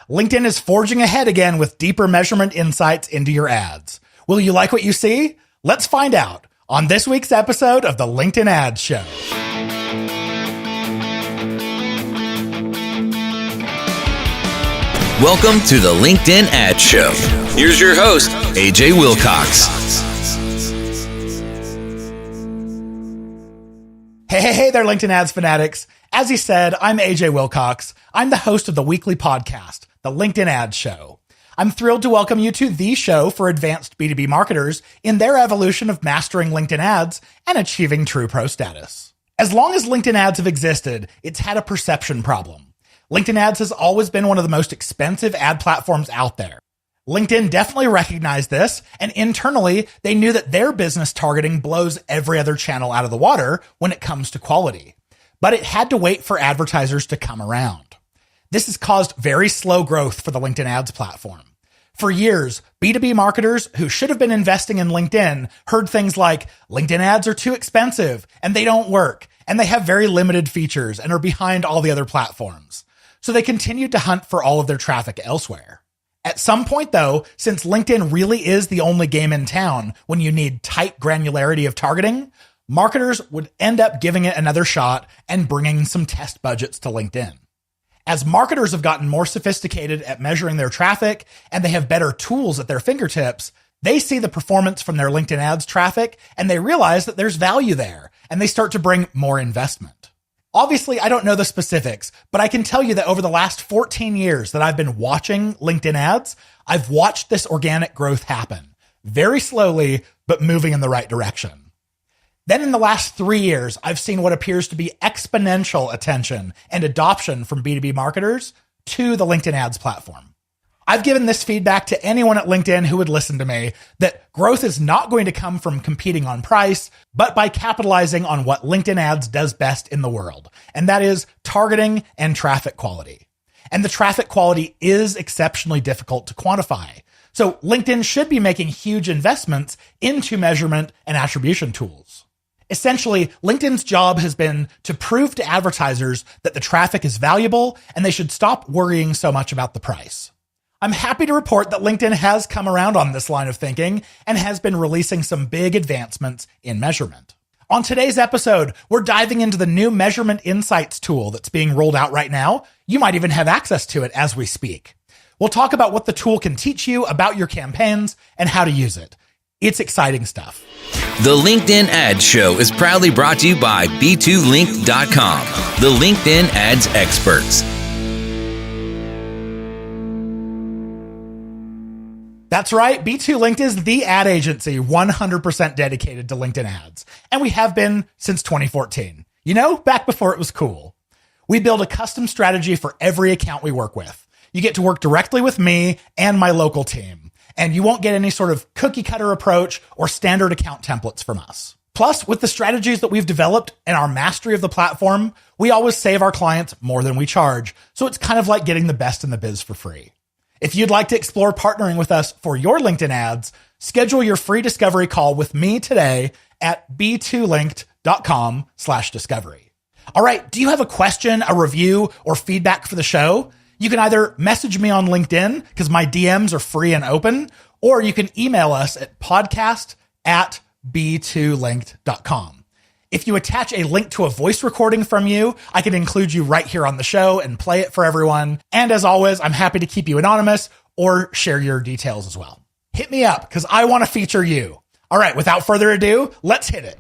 LinkedIn is forging ahead again with deeper measurement insights into your ads. Will you like what you see? Let's find out on this week's episode of the LinkedIn Ads Show. Welcome to the LinkedIn Ads Show. Here's your host, AJ Wilcox. Hey there, LinkedIn Ads fanatics. As he said, I'm AJ Wilcox. I'm the host of the weekly podcast, the LinkedIn Ads Show. I'm thrilled to welcome you to the show for advanced B2B marketers in their evolution of mastering LinkedIn ads and achieving true pro status. As long as LinkedIn ads have existed, it's had a perception problem. LinkedIn ads has always been one of the most expensive ad platforms out there. LinkedIn definitely recognized this, and internally, they knew that their business targeting blows every other channel out of the water when it comes to quality. But it had to wait for advertisers to come around. This has caused very slow growth for the LinkedIn ads platform. For years, B2B marketers who should have been investing in LinkedIn heard things like, LinkedIn ads are too expensive, and they don't work, and they have very limited features and are behind all the other platforms. So they continued to hunt for all of their traffic elsewhere. At some point, though, since LinkedIn really is the only game in town when you need tight granularity of targeting, marketers would end up giving it another shot and bringing some test budgets to LinkedIn. As marketers have gotten more sophisticated at measuring their traffic and they have better tools at their fingertips, they see the performance from their LinkedIn ads traffic and they realize that there's value there and they start to bring more investment. Obviously, I don't know the specifics, but I can tell you that over the last 14 years that I've been watching LinkedIn ads, I've watched this organic growth happen very slowly, but moving in the right direction. Then in the last 3 years, I've seen what appears to be exponential attention and adoption from B2B marketers to the LinkedIn ads platform. I've given this feedback to anyone at LinkedIn who would listen to me that growth is not going to come from competing on price, but by capitalizing on what LinkedIn ads does best in the world, and that is targeting and traffic quality. And the traffic quality is exceptionally difficult to quantify. So LinkedIn should be making huge investments into measurement and attribution tools. Essentially, LinkedIn's job has been to prove to advertisers that the traffic is valuable and they should stop worrying so much about the price. I'm happy to report that LinkedIn has come around on this line of thinking and has been releasing some big advancements in measurement. On today's episode, we're diving into the new Measurement Insights tool that's being rolled out right now. You might even have access to it as we speak. We'll talk about what the tool can teach you about your campaigns and how to use it. It's exciting stuff. The LinkedIn Ads Show is proudly brought to you by B2Linked.com, the LinkedIn ads experts. That's right. B2Linked is the ad agency 100% dedicated to LinkedIn ads. And we have been since 2014. You know, back before it was cool. We build a custom strategy for every account we work with. You get to work directly with me and my local team. And you won't get any sort of cookie cutter approach or standard account templates from us. Plus, with the strategies that we've developed and our mastery of the platform, we always save our clients more than we charge. So it's kind of like getting the best in the biz for free. If you'd like to explore partnering with us for your LinkedIn ads, schedule your free discovery call with me today at b2linked.com/discovery. All right. Do you have a question, a review, or feedback for the show? You can either message me on LinkedIn because my DMs are free and open, or you can email us at podcast@b2linked.com. If you attach a link to a voice recording from you, I can include you right here on the show and play it for everyone. And as always, I'm happy to keep you anonymous or share your details as well. Hit me up because I want to feature you. All right, without further ado, let's hit it.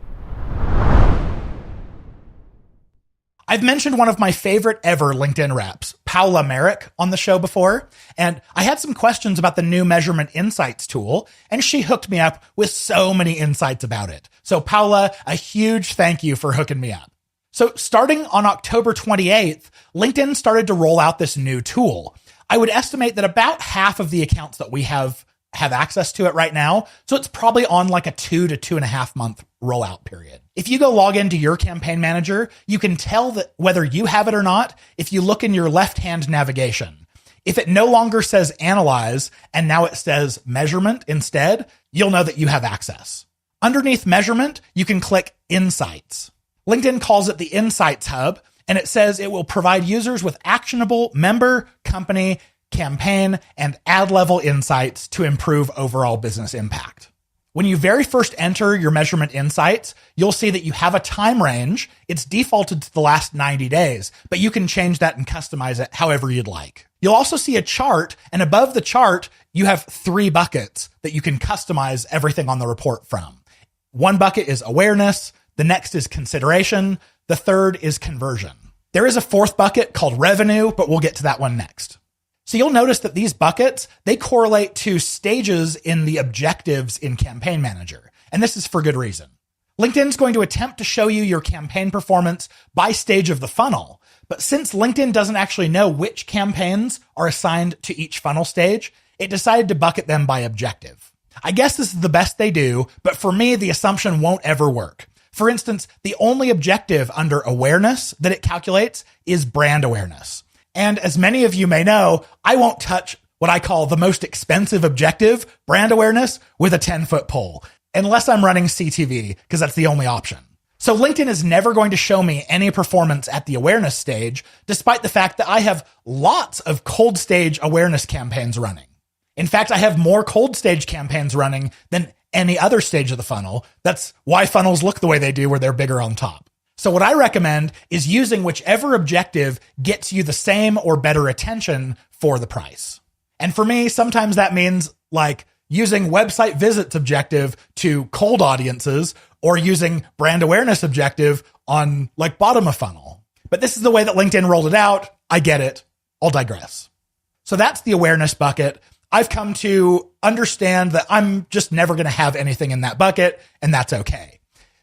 I've mentioned one of my favorite ever LinkedIn reps, Paula Merrick, on the show before, and I had some questions about the new Measurement Insights tool, and she hooked me up with so many insights about it. So Paula, a huge thank you for hooking me up. So starting on October 28th, LinkedIn started to roll out this new tool. I would estimate that about half of the accounts that we have access to it right now. So it's probably on like a 2 to 2.5 month rollout period. If you go log into your campaign manager, you can tell that whether you have it or not if you look in your left-hand navigation. If it no longer says analyze and now it says measurement instead, you'll know that you have access. Underneath measurement, you can click insights. LinkedIn calls it the Insights Hub, and it says it will provide users with actionable member, company, campaign, and ad level insights to improve overall business impact. When you very first enter your measurement insights, you'll see that you have a time range. It's defaulted to the last 90 days, but you can change that and customize it however you'd like. You'll also see a chart, and above the chart, you have 3 buckets that you can customize everything on the report from. One bucket is awareness, the next is consideration, the third is conversion. There is a 4th bucket called revenue, but we'll get to that one next. So you'll notice that these buckets, they correlate to stages in the objectives in Campaign Manager. And this is for good reason. LinkedIn's going to attempt to show you your campaign performance by stage of the funnel. But since LinkedIn doesn't actually know which campaigns are assigned to each funnel stage, it decided to bucket them by objective. I guess this is the best they do, but for me, the assumption won't ever work. For instance, the only objective under awareness that it calculates is brand awareness. And as many of you may know, I won't touch what I call the most expensive objective, brand awareness, with a 10-foot pole, unless I'm running CTV, because that's the only option. So LinkedIn is never going to show me any performance at the awareness stage, despite the fact that I have lots of cold stage awareness campaigns running. In fact, I have more cold stage campaigns running than any other stage of the funnel. That's why funnels look the way they do, where they're bigger on top. So what I recommend is using whichever objective gets you the same or better attention for the price. And for me, sometimes that means like using website visits objective to cold audiences or using brand awareness objective on like bottom of funnel. But this is the way that LinkedIn rolled it out. I get it. I'll digress. So that's the awareness bucket. I've come to understand that I'm just never going to have anything in that bucket, and that's okay.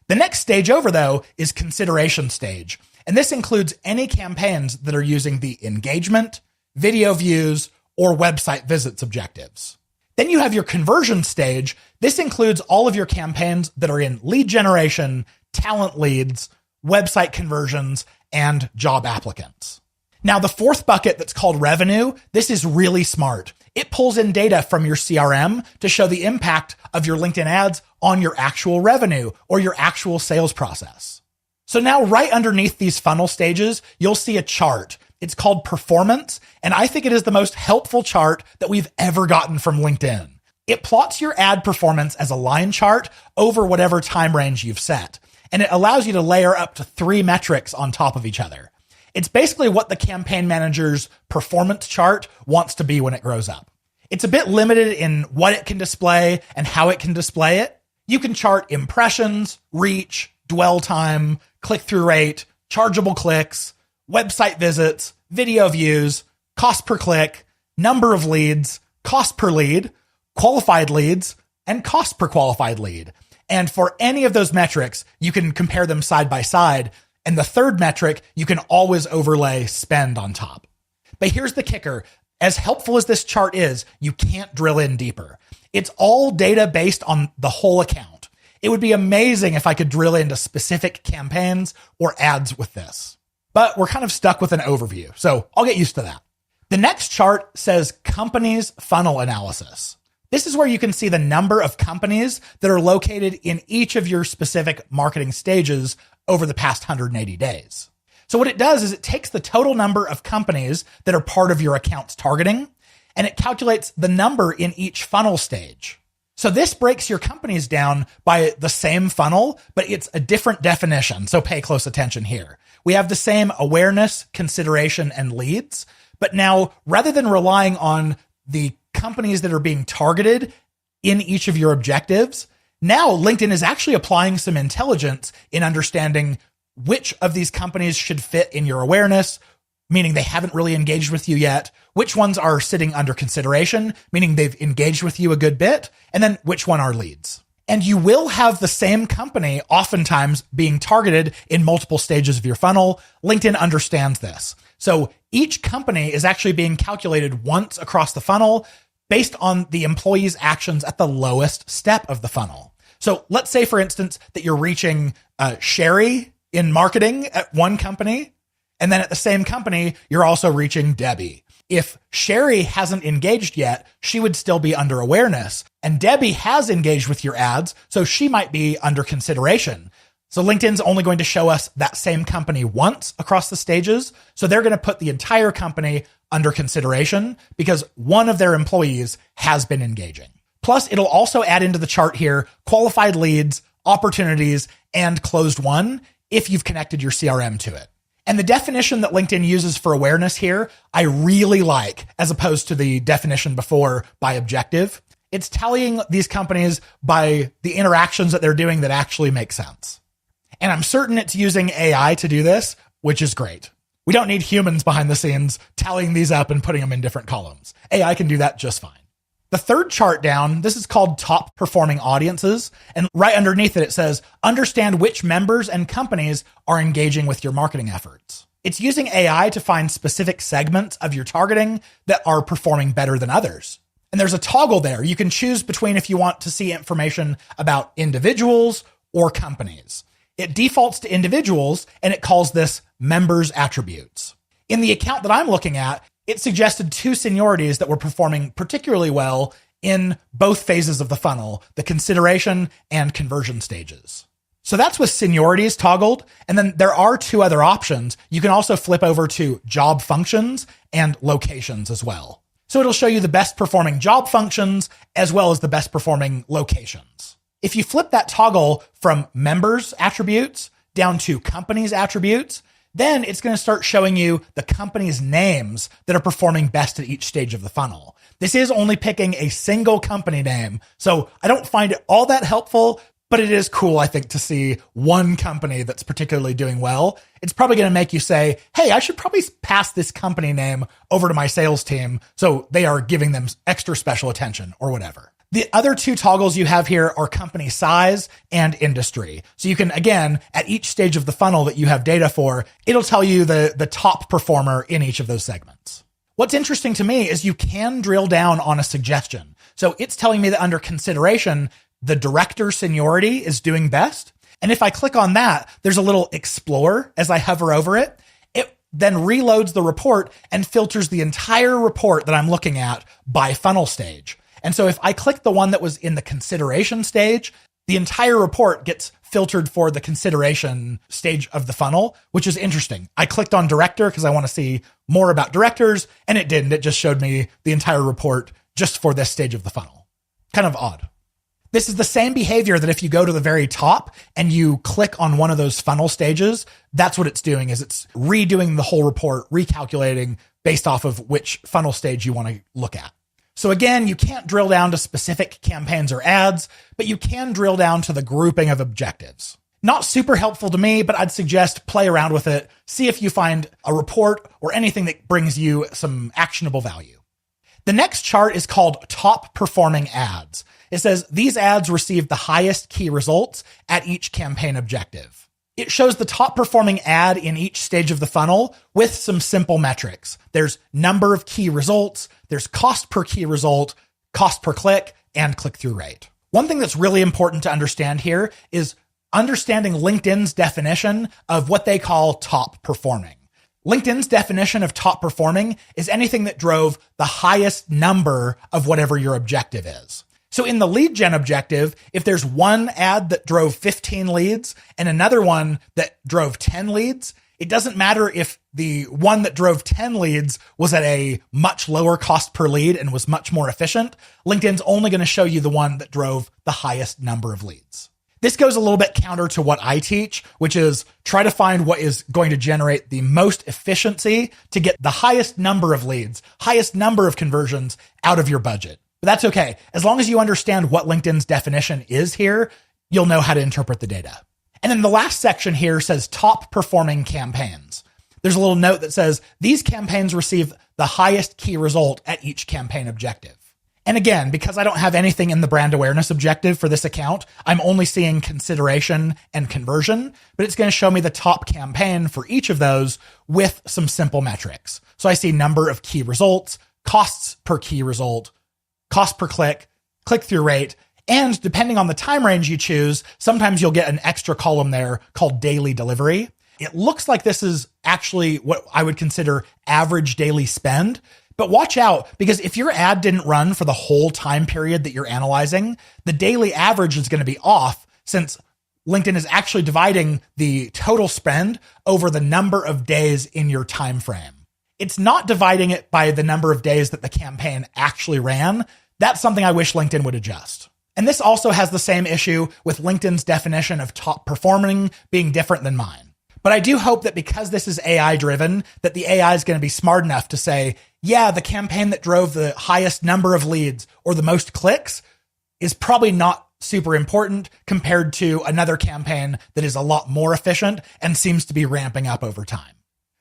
The next stage over, though, is consideration stage. And this includes any campaigns that are using the engagement, video views, or website visits objectives. Then you have your conversion stage. This includes all of your campaigns that are in lead generation, talent leads, website conversions, and job applicants. Now, the 4th bucket that's called revenue, this is really smart. It pulls in data from your CRM to show the impact of your LinkedIn ads on your actual revenue or your actual sales process. So now right underneath these funnel stages, you'll see a chart. It's called performance, and I think it is the most helpful chart that we've ever gotten from LinkedIn. It plots your ad performance as a line chart over whatever time range you've set, and it allows you to layer up to 3 metrics on top of each other. It's basically what the campaign manager's performance chart wants to be when it grows up. It's a bit limited in what it can display and how it can display it. You can chart impressions, reach, dwell time, click-through rate, chargeable clicks, website visits, video views, cost per click, number of leads, cost per lead, qualified leads, and cost per qualified lead. And for any of those metrics, you can compare them side by side. And the 3rd metric, you can always overlay spend on top. But here's the kicker. As helpful as this chart is, you can't drill in deeper. It's all data based on the whole account. It would be amazing if I could drill into specific campaigns or ads with this. But we're kind of stuck with an overview, so I'll get used to that. The next chart says companies funnel analysis. This is where you can see the number of companies that are located in each of your specific marketing stages over the past 180 days. So what it does is it takes the total number of companies that are part of your account's targeting, and it calculates the number in each funnel stage. So this breaks your companies down by the same funnel, but it's a different definition. So pay close attention here. We have the same awareness, consideration, and leads, but now rather than relying on the companies that are being targeted in each of your objectives, now LinkedIn is actually applying some intelligence in understanding which of these companies should fit in your awareness, meaning they haven't really engaged with you yet, which ones are sitting under consideration, meaning they've engaged with you a good bit, and then which one are leads. And you will have the same company oftentimes being targeted in multiple stages of your funnel. LinkedIn understands this. So each company is actually being calculated once across the funnel based on the employee's actions at the lowest step of the funnel. So let's say, for instance, that you're reaching Sherry in marketing at one company, and then at the same company, you're also reaching Debbie. If Sherry hasn't engaged yet, she would still be under awareness, and Debbie has engaged with your ads, so she might be under consideration. So LinkedIn's only going to show us that same company once across the stages. So they're going to put the entire company under consideration because one of their employees has been engaging. Plus, it'll also add into the chart here qualified leads, opportunities, and closed won if you've connected your CRM to it. And the definition that LinkedIn uses for awareness here, I really like, as opposed to the definition before by objective. It's tallying these companies by the interactions that they're doing that actually make sense. And I'm certain it's using AI to do this, which is great. We don't need humans behind the scenes tallying these up and putting them in different columns. AI can do that just fine. The third chart down, this is called top performing audiences. And right underneath it, it says, understand which members and companies are engaging with your marketing efforts. It's using AI to find specific segments of your targeting that are performing better than others. And there's a toggle there. You can choose between if you want to see information about individuals or companies. It defaults to individuals and it calls this members attributes. In the account that I'm looking at, it suggested two seniorities that were performing particularly well in both phases of the funnel, the consideration and conversion stages. So that's with seniorities toggled. And then there are two other options. You can also flip over to job functions and locations as well. So it'll show you the best performing job functions as well as the best performing locations. If you flip that toggle from members attributes down to companies attributes, then it's going to start showing you the company's names that are performing best at each stage of the funnel. This is only picking a single company name, so I don't find it all that helpful, but it is cool, I think, to see one company that's particularly doing well. It's probably going to make you say, hey, I should probably pass this company name over to my sales team so they are giving them extra special attention or whatever. The other two toggles you have here are company size and industry. So you can, again, at each stage of the funnel that you have data for, it'll tell you the top performer in each of those segments. What's interesting to me is you can drill down on a suggestion. So it's telling me that under consideration, the director seniority is doing best. And if I click on that, there's a little explore as I hover over it. It then reloads the report and filters the entire report that I'm looking at by funnel stage. And so if I click the one that was in the consideration stage, the entire report gets filtered for the consideration stage of the funnel, which is interesting. I clicked on director because I want to see more about directors, and it didn't. It just showed me the entire report just for this stage of the funnel. Kind of odd. This is the same behavior that if you go to the very top and you click on one of those funnel stages, that's what it's doing, is it's redoing the whole report, recalculating based off of which funnel stage you want to look at. So again, you can't drill down to specific campaigns or ads, but you can drill down to the grouping of objectives. Not super helpful to me, but I'd suggest play around with it. See if you find a report or anything that brings you some actionable value. The next chart is called top performing ads. It says these ads received the highest key results at each campaign objective. It shows the top performing ad in each stage of the funnel with some simple metrics. There's number of key results, there's cost per key result, cost per click, and click-through rate. One thing that's really important to understand here is understanding LinkedIn's definition of what they call top performing. LinkedIn's definition of top performing is anything that drove the highest number of whatever your objective is. So in the lead gen objective, if there's one ad that drove 15 leads and another one that drove 10 leads, it doesn't matter if the one that drove 10 leads was at a much lower cost per lead and was much more efficient. LinkedIn's only going to show you the one that drove the highest number of leads. This goes a little bit counter to what I teach, which is try to find what is going to generate the most efficiency to get the highest number of leads, highest number of conversions out of your budget. But that's okay. As long as you understand what LinkedIn's definition is here, you'll know how to interpret the data. And then the last section here says top performing campaigns. There's a little note that says these campaigns receive the highest key result at each campaign objective. And again, because I don't have anything in the brand awareness objective for this account, I'm only seeing consideration and conversion, but it's going to show me the top campaign for each of those with some simple metrics. So I see number of key results, costs per key result, cost per click, click-through rate, and depending on the time range you choose, sometimes you'll get an extra column there called daily delivery. It looks like this is actually what I would consider average daily spend, but watch out, because if your ad didn't run for the whole time period that you're analyzing, the daily average is going to be off, since LinkedIn is actually dividing the total spend over the number of days in your time frame. It's not dividing it by the number of days that the campaign actually ran. That's something I wish LinkedIn would adjust. And this also has the same issue with LinkedIn's definition of top performing being different than mine. But I do hope that because this is AI driven, that the AI is going to be smart enough to say, yeah, the campaign that drove the highest number of leads or the most clicks is probably not super important compared to another campaign that is a lot more efficient and seems to be ramping up over time.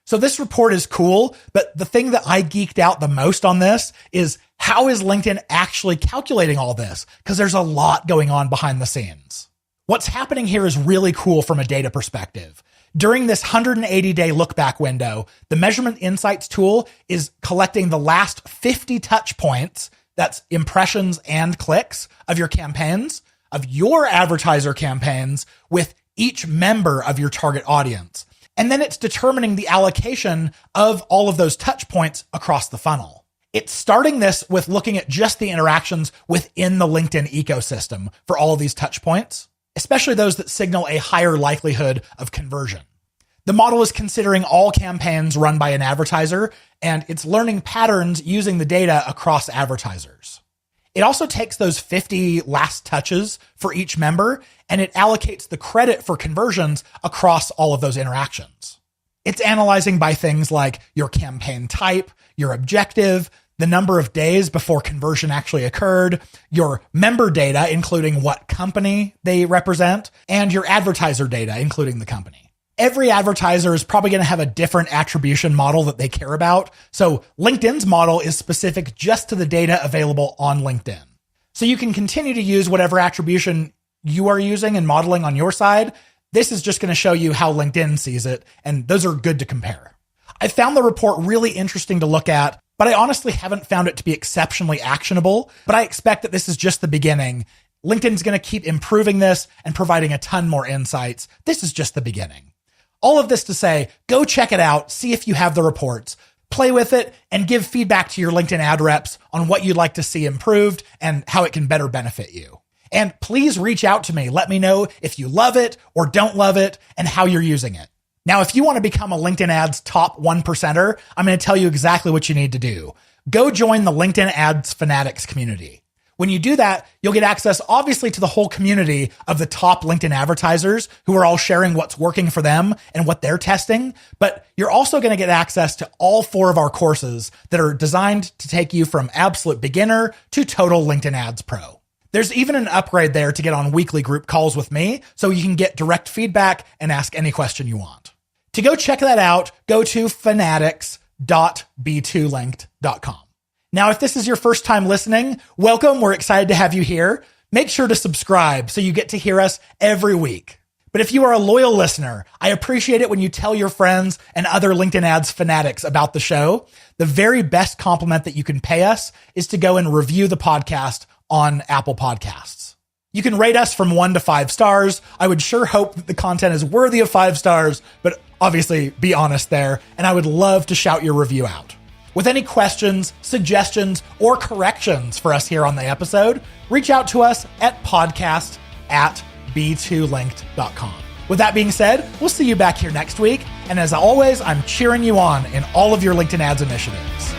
So this report is cool, but the thing that I geeked out the most on this is how is LinkedIn actually calculating all this? Because there's a lot going on behind the scenes. What's happening here is really cool from a data perspective. During this 180-day look-back window, the Measurement Insights tool is collecting the last 50 touch points, that's impressions and clicks, of your campaigns, of your advertiser campaigns, with each member of your target audience. And then it's determining the allocation of all of those touch points across the funnel. It's starting this with looking at just the interactions within the LinkedIn ecosystem for all of these touch points, especially those that signal a higher likelihood of conversion. The model is considering all campaigns run by an advertiser, and it's learning patterns using the data across advertisers. It also takes those 50 last touches for each member, and it allocates the credit for conversions across all of those interactions. It's analyzing by things like your campaign type, your objective, the number of days before conversion actually occurred, your member data, including what company they represent, and your advertiser data, including the company. Every advertiser is probably going to have a different attribution model that they care about. So LinkedIn's model is specific just to the data available on LinkedIn. So you can continue to use whatever attribution you are using and modeling on your side. This is just going to show you how LinkedIn sees it, and those are good to compare. I found the report really interesting to look at, but I honestly haven't found it to be exceptionally actionable, but I expect that this is just the beginning. LinkedIn's going to keep improving this and providing a ton more insights. This is just the beginning. All of this to say, go check it out, see if you have the reports, play with it, and give feedback to your LinkedIn ad reps on what you'd like to see improved and how it can better benefit you. And please reach out to me. Let me know if you love it or don't love it and how you're using it. Now, if you want to become a LinkedIn Ads top 1%er, I'm going to tell you exactly what you need to do. Go join the LinkedIn Ads Fanatics community. When you do that, you'll get access, obviously, to the whole community of the top LinkedIn advertisers who are all sharing what's working for them and what they're testing. But you're also going to get access to all 4 of our courses that are designed to take you from absolute beginner to total LinkedIn Ads Pro. There's even an upgrade there to get on weekly group calls with me so you can get direct feedback and ask any question you want. To go check that out, go to fanatics.b2linked.com. Now, if this is your first time listening, welcome. We're excited to have you here. Make sure to subscribe so you get to hear us every week. But if you are a loyal listener, I appreciate it when you tell your friends and other LinkedIn Ads fanatics about the show. The very best compliment that you can pay us is to go and review the podcast on Apple Podcasts. You can rate us from 1 to 5 stars. I would sure hope that the content is worthy of 5 stars, but obviously be honest there. And I would love to shout your review out. With any questions, suggestions, or corrections for us here on the episode, reach out to us at podcast@b2linked.com. With that being said, we'll see you back here next week. And as always, I'm cheering you on in all of your LinkedIn Ads initiatives.